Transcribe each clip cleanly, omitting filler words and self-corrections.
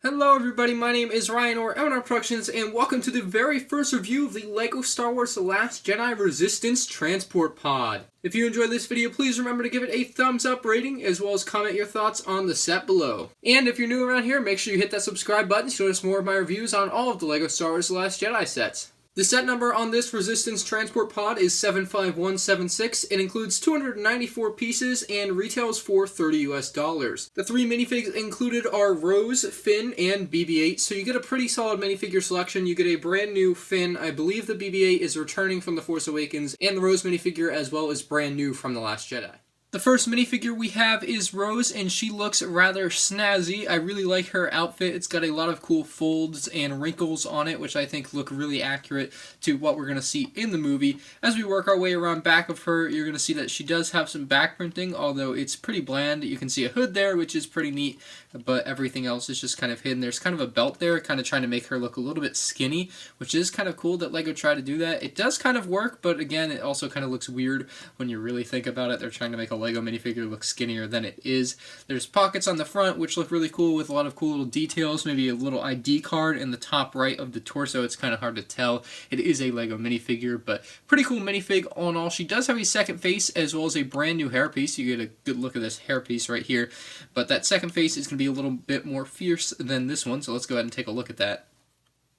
Hello everybody, my name is Ryan or MandRproductions, and welcome to the very first review of the LEGO Star Wars The Last Jedi Resistance Transport Pod. If you enjoyed this video, please remember to give it a thumbs up rating, as well as comment your thoughts on the set below. And if you're new around here, make sure you hit that subscribe button to notice more of my reviews on all of the LEGO Star Wars The Last Jedi sets. The set number on this Resistance Transport Pod is 75176. It includes 294 pieces and retails for $30 US. The three minifigs included are Rose, Finn, and BB-8, so you get a pretty solid minifigure selection. You get a brand new Finn. I believe the BB-8 is returning from The Force Awakens, and the Rose minifigure as well is brand new from The Last Jedi. The first minifigure we have is Rose, and she looks rather snazzy. I really like her outfit. It's got a lot of cool folds and wrinkles on it, which I think look really accurate to what we're going to see in the movie. As we work our way around back of her, you're going to see that she does have some back printing, although it's pretty bland. You can see a hood there, which is pretty neat, but everything else is just kind of hidden. There's kind of a belt there, kind of trying to make her look a little bit skinny, which is kind of cool that LEGO tried to do that. It does kind of work, but again, it also kind of looks weird when you really think about it. They're trying to make a LEGO minifigure looks skinnier than it is. There's pockets on the front which look really cool with a lot of cool little details, maybe a little ID card in the top right of the torso. It's kind of hard to tell. It is a LEGO minifigure, but pretty cool minifig all in all. She does have a second face as well as a brand new hairpiece. You get a good look at this hairpiece right here, but that second face is going to be a little bit more fierce than this one, so let's go ahead and take a look at that.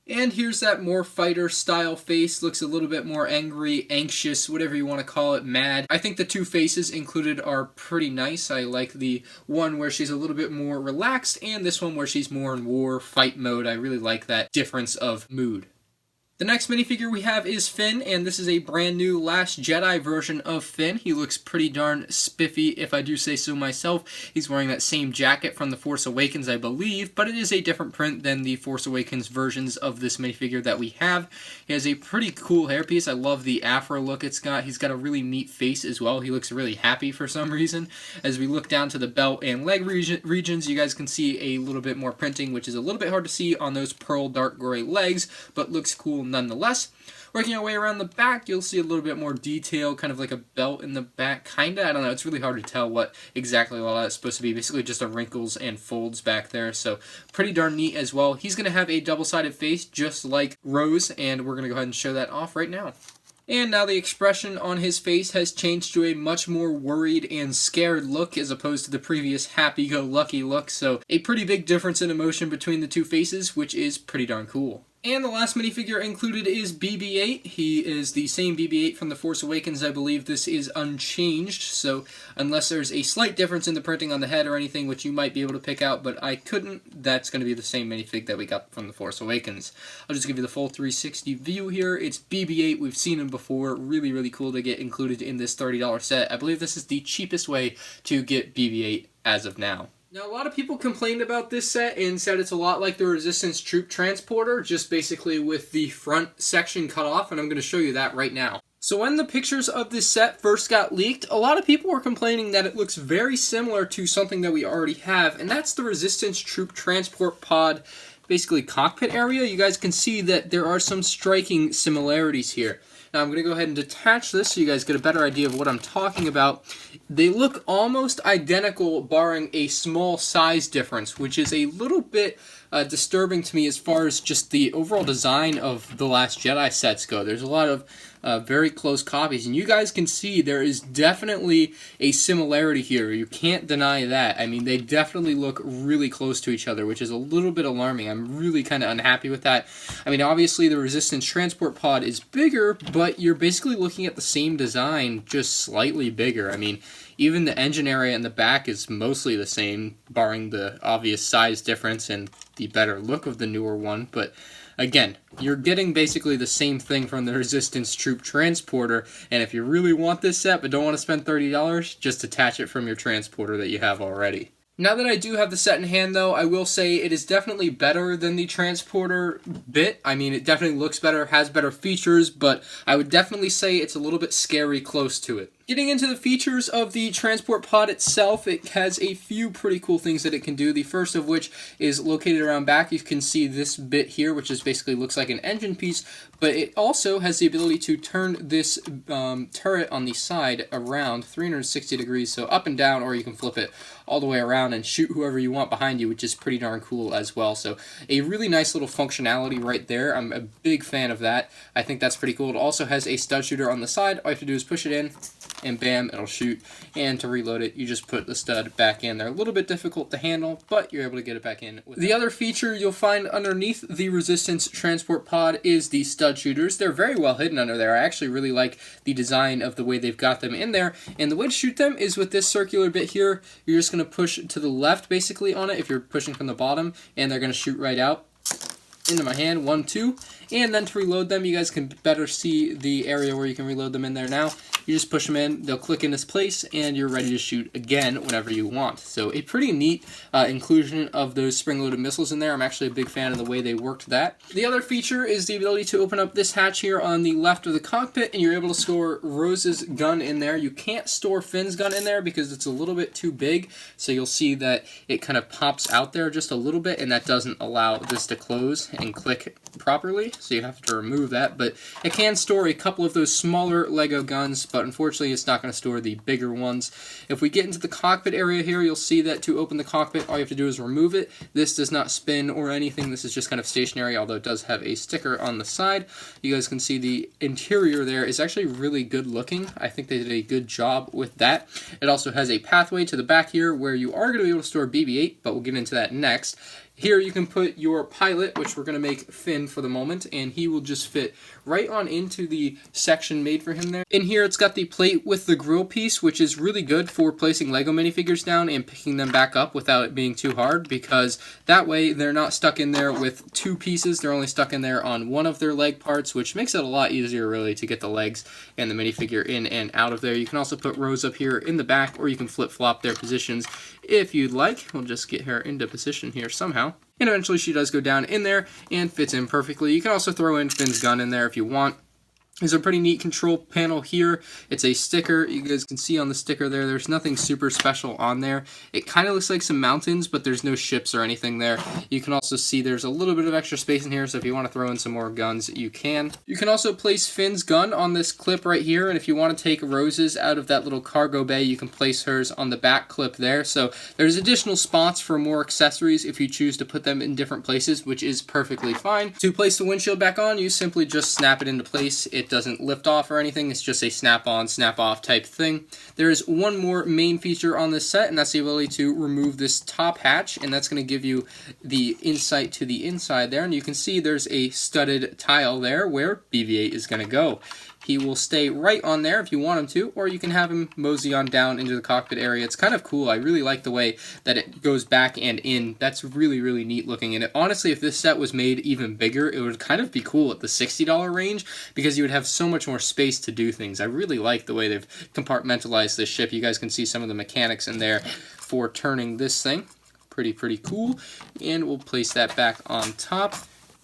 And here's that more fighter style face. Looks a little bit more angry, anxious, whatever you want to call it, mad. I think the two faces included are pretty nice. I like the one where she's a little bit more relaxed and this one where she's more in war, fight mode. I really like that difference of mood. The next minifigure we have is Finn, and this is a brand new Last Jedi version of Finn. He looks pretty darn spiffy, if I do say so myself. He's wearing that same jacket from The Force Awakens, I believe, but it is a different print than the Force Awakens versions of this minifigure that we have. He has a pretty cool hairpiece. I love the afro look it's got. He's got a really neat face as well. He looks really happy for some reason. As we look down to the belt and leg regions, you guys can see a little bit more printing, which is a little bit hard to see on those pearl dark gray legs, but looks cool nonetheless. Working our way around the back, you'll see a little bit more detail, kind of like a belt in the back, kinda. I don't know, it's really hard to tell what exactly all that's supposed to be. Basically just the wrinkles and folds back there, so pretty darn neat as well. He's going to have a double-sided face just like Rose, and we're going to go ahead and show that off right now. And now the expression on his face has changed to a much more worried and scared look as opposed to the previous happy-go-lucky look, so a pretty big difference in emotion between the two faces, which is pretty darn cool. And the last minifigure included is BB-8. He is the same BB-8 from The Force Awakens. I believe this is unchanged, so unless there's a slight difference in the printing on the head or anything, which you might be able to pick out, but I couldn't, that's going to be the same minifig that we got from The Force Awakens. I'll just give you the full 360 view here. It's BB-8. We've seen him before. Really, really cool to get included in this $30 set. I believe this is the cheapest way to get BB-8 as of now. Now, a lot of people complained about this set and said it's a lot like the Resistance Troop Transporter, just basically with the front section cut off, and I'm going to show you that right now. So when the pictures of this set first got leaked, a lot of people were complaining that it looks very similar to something that we already have, and that's the Resistance Troop Transport Pod, basically cockpit area. You guys can see that there are some striking similarities here. Now I'm going to go ahead and detach this so you guys get a better idea of what I'm talking about. They look almost identical barring a small size difference, which is a little bit disturbing to me as far as just the overall design of the Last Jedi sets go. There's a lot of very close copies, and you guys can see there is definitely a similarity here. You can't deny that. I mean, they definitely look really close to each other, which is a little bit alarming. I'm really kind of unhappy with that. I mean, obviously the Resistance Transport Pod is bigger, but you're basically looking at the same design, just slightly bigger. I mean, even the engine area in the back is mostly the same, barring the obvious size difference and the better look of the newer one, but again, you're getting basically the same thing from the Resistance Troop Transporter, and if you really want this set but don't want to spend $30, just attach it from your transporter that you have already. Now that I do have the set in hand, though, I will say it is definitely better than the transporter bit. I mean, it definitely looks better, has better features, but I would definitely say it's a little bit scary close to it. Getting into the features of the transport pod itself, it has a few pretty cool things that it can do. The first of which is located around back. You can see this bit here, which is basically looks like an engine piece, but it also has the ability to turn this turret on the side around 360 degrees, so up and down, or you can flip it all the way around and shoot whoever you want behind you, which is pretty darn cool as well. So a really nice little functionality right there. I'm a big fan of that. I think that's pretty cool. It also has a stud shooter on the side. All you have to do is push it in, and bam, it'll shoot. And to reload it, you just put the stud back in. They're a little bit difficult to handle, but you're able to get it back in. The other feature you'll find underneath the Resistance transport pod is the stud shooters. They're very well hidden under there. I actually really like the design of the way they've got them in there. And the way to shoot them is with this circular bit here. You're just going to push to the left basically on it if you're pushing from the bottom, and they're going to shoot right out into my hand. 1, 2, and then to reload them, you guys can better see the area where you can reload them in there now. You just push them in, they'll click in this place, and you're ready to shoot again whenever you want. So a pretty neat inclusion of those spring-loaded missiles in there. I'm actually a big fan of the way they worked that. The other feature is the ability to open up this hatch here on the left of the cockpit, and you're able to store Rose's gun in there. You can't store Finn's gun in there because it's a little bit too big, so you'll see that it kind of pops out there just a little bit, and that doesn't allow this to close and click properly, so you have to remove that. But it can store a couple of those smaller Lego guns, but unfortunately it's not going to store the bigger ones. If we get into the cockpit area here, you'll see that to open the cockpit, all you have to do is remove it. This does not spin or anything. This is just kind of stationary, although it does have a sticker on the side. You guys can see the interior there is actually really good looking. I think they did a good job with that. It also has a pathway to the back here where you are going to be able to store BB-8, but we'll get into that next. Here you can put your pilot, which we're going to make Finn for the moment, and he will just fit right on into the section made for him there. In here it's got the plate with the grill piece, which is really good for placing Lego minifigures down and picking them back up without it being too hard, because that way they're not stuck in there with two pieces. They're only stuck in there on one of their leg parts, which makes it a lot easier really to get the legs and the minifigure in and out of there. You can also put Rose up here in the back, or you can flip-flop their positions if you'd like. We'll just get her into position here somehow. And eventually she does go down in there and fits in perfectly. You can also throw in Finn's gun in there if you want. There's a pretty neat control panel here. It's a sticker. You guys can see on the sticker there, there's nothing super special on there. It kind of looks like some mountains, but there's no ships or anything there. You can also see there's a little bit of extra space in here, so if you want to throw in some more guns, you can. You can also place Finn's gun on this clip right here, and if you want to take Rose's out of that little cargo bay, you can place hers on the back clip there. So there's additional spots for more accessories if you choose to put them in different places, which is perfectly fine. To place the windshield back on, you simply just snap it into place. It doesn't lift off or anything. It's just a snap-on, snap-off type thing. There is one more main feature on this set, and that's the ability to remove this top hatch, and that's going to give you the insight to the inside there. And you can see there's a studded tile there where BB-8 is going to go. He will stay right on there if you want him to, or you can have him mosey on down into the cockpit area. It's kind of cool. I really like the way that it goes back and in. That's really, really neat looking. And honestly, if this set was made even bigger, it would kind of be cool at the $60 range, because you would have so much more space to do things. I really like the way they've compartmentalized this ship. You guys can see some of the mechanics in there for turning this thing. Pretty cool. And we'll place that back on top.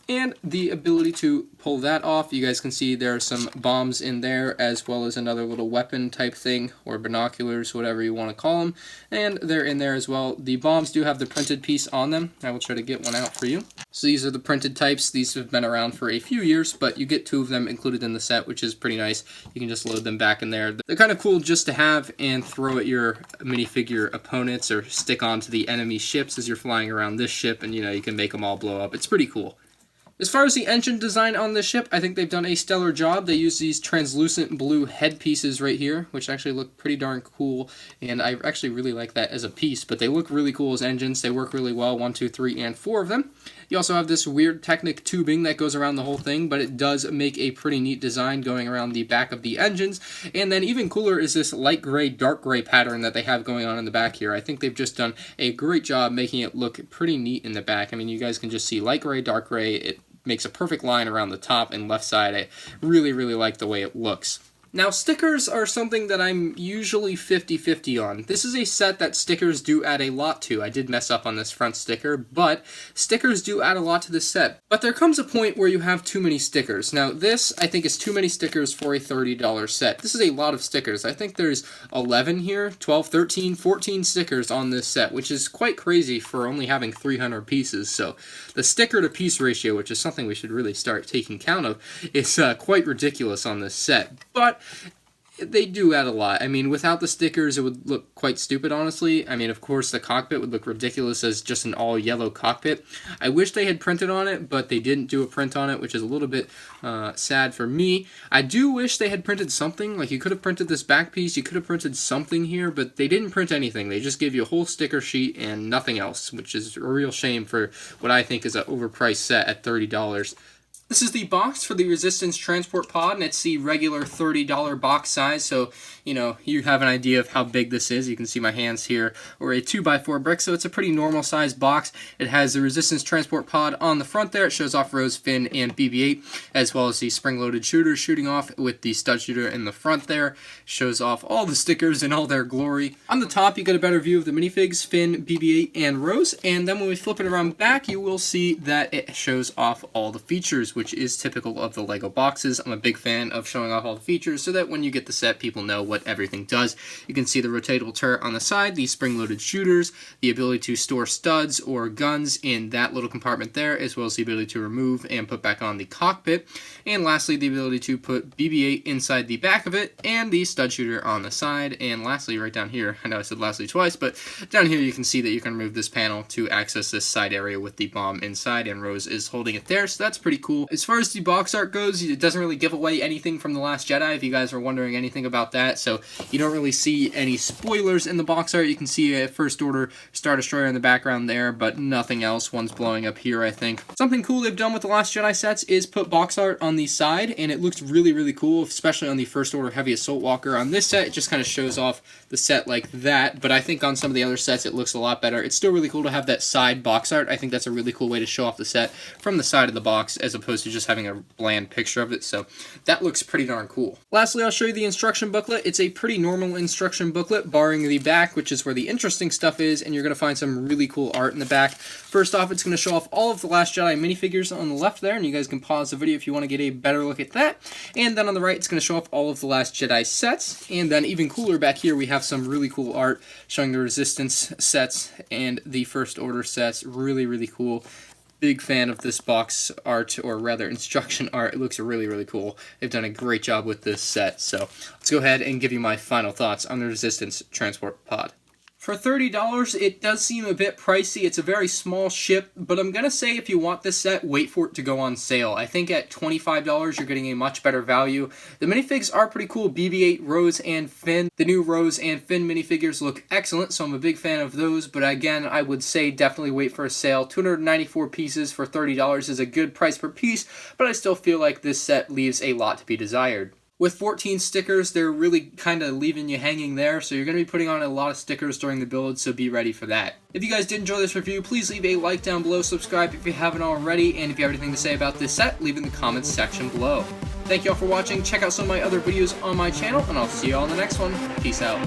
And the ability to pull that off, you guys can see there are some bombs in there, as well as another little weapon type thing, or binoculars, whatever you want to call them. And they're in there as well. The bombs do have the printed piece on them. I will try to get one out for you. So these are the printed types. These have been around for a few years, but you get 2 of them included in the set, which is pretty nice. You can just load them back in there. They're kind of cool just to have and throw at your minifigure opponents, or stick onto the enemy ships as you're flying around this ship, and you can make them all blow up. It's pretty cool. As far as the engine design on this ship, I think they've done a stellar job. They use these translucent blue headpieces right here, which actually look pretty darn cool, and I actually really like that as a piece, but they look really cool as engines. They work really well, 1, 2, 3, and 4 of them. You also have this weird Technic tubing that goes around the whole thing, but it does make a pretty neat design going around the back of the engines. And then even cooler is this light gray, dark gray pattern that they have going on in the back here. I think they've just done a great job making it look pretty neat in the back. I mean, you guys can just see light gray, dark gray. It makes a perfect line around the top and left side. I really, really like the way it looks. Now, stickers are something that I'm usually 50-50 on. This is a set that stickers do add a lot to. I did mess up on this front sticker, but stickers do add a lot to this set. But there comes a point where you have too many stickers. Now, this, I think, is too many stickers for a $30 set. This is a lot of stickers. I think there's 11 here, 12, 13, 14 stickers on this set, which is quite crazy for only having 300 pieces. So the sticker to piece ratio, which is something we should really start taking count of, is quite ridiculous on this set. But they do add a lot. I mean, without the stickers, it would look quite stupid, honestly. I mean, of course, the cockpit would look ridiculous as just an all-yellow cockpit. I wish they had printed on it, but they didn't do a print on it, which is a little bit sad for me. I do wish they had printed something. Like, you could have printed this back piece, you could have printed something here, but they didn't print anything. They just gave you a whole sticker sheet and nothing else, which is a real shame for what I think is an overpriced set at $30. This is the box for the Resistance Transport Pod, and it's the regular $30 box size, so, you know, you have an idea of how big this is. You can see my hands here, or a 2x4 brick, so it's a pretty normal sized box. It has the Resistance Transport Pod on the front there. It shows off Rose, Finn, and BB-8, as well as the spring-loaded shooter shooting off with the stud shooter in the front there. Shows off all the stickers in all their glory. On the top, you get a better view of the minifigs, Finn, BB-8, and Rose, and then when we flip it around back, you will see that it shows off all the features, which is typical of the LEGO boxes. I'm a big fan of showing off all the features so that when you get the set, people know what everything does. You can see the rotatable turret on the side, the spring-loaded shooters, the ability to store studs or guns in that little compartment there, as well as the ability to remove and put back on the cockpit, and lastly, the ability to put BB-8 inside the back of it, and the stud shooter on the side, and lastly, right down here, I know I said lastly twice, but down here you can see that you can remove this panel to access this side area with the bomb inside, and Rose is holding it there, so that's pretty cool. As far as the box art goes, it doesn't really give away anything from The Last Jedi, if you guys are wondering anything about that, so you don't really see any spoilers in the box art. You can see a First Order Star Destroyer in the background there, but nothing else. One's blowing up here, I think. Something cool they've done with The Last Jedi sets is put box art on the side, and it looks really, really cool, especially on the First Order Heavy Assault Walker. On this set, it just kind of shows off the set like that, but I think on some of the other sets, it looks a lot better. It's still really cool to have that side box art. I think that's a really cool way to show off the set from the side of the box, as opposed to just having a bland picture of it, so that looks pretty darn cool. Lastly, I'll show you the instruction booklet. It's a pretty normal instruction booklet, barring the back, which is where the interesting stuff is, and you're going to find some really cool art in the back. First off, it's going to show off all of the Last Jedi minifigures on the left there, and you guys can pause the video if you want to get a better look at that. And then on the right, it's going to show off all of the Last Jedi sets, and then even cooler back here, we have some really cool art showing the Resistance sets and the First Order sets. Really, really cool. Big fan of this box art, or rather instruction art. It looks really, really cool. They've done a great job with this set. So let's go ahead and give you my final thoughts on the Resistance Transport Pod. For $30, it does seem a bit pricey. It's a very small ship, but I'm going to say if you want this set, wait for it to go on sale. I think at $25, you're getting a much better value. The minifigs are pretty cool. BB-8, Rose, and Finn. The new Rose and Finn minifigures look excellent, so I'm a big fan of those, but again, I would say definitely wait for a sale. 294 pieces for $30 is a good price per piece, but I still feel like this set leaves a lot to be desired. With 14 stickers, they're really kind of leaving you hanging there, so you're going to be putting on a lot of stickers during the build, so be ready for that. If you guys did enjoy this review, please leave a like down below, subscribe if you haven't already, and if you have anything to say about this set, leave it in the comments section below. Thank you all for watching, check out some of my other videos on my channel, and I'll see you all in the next one. Peace out.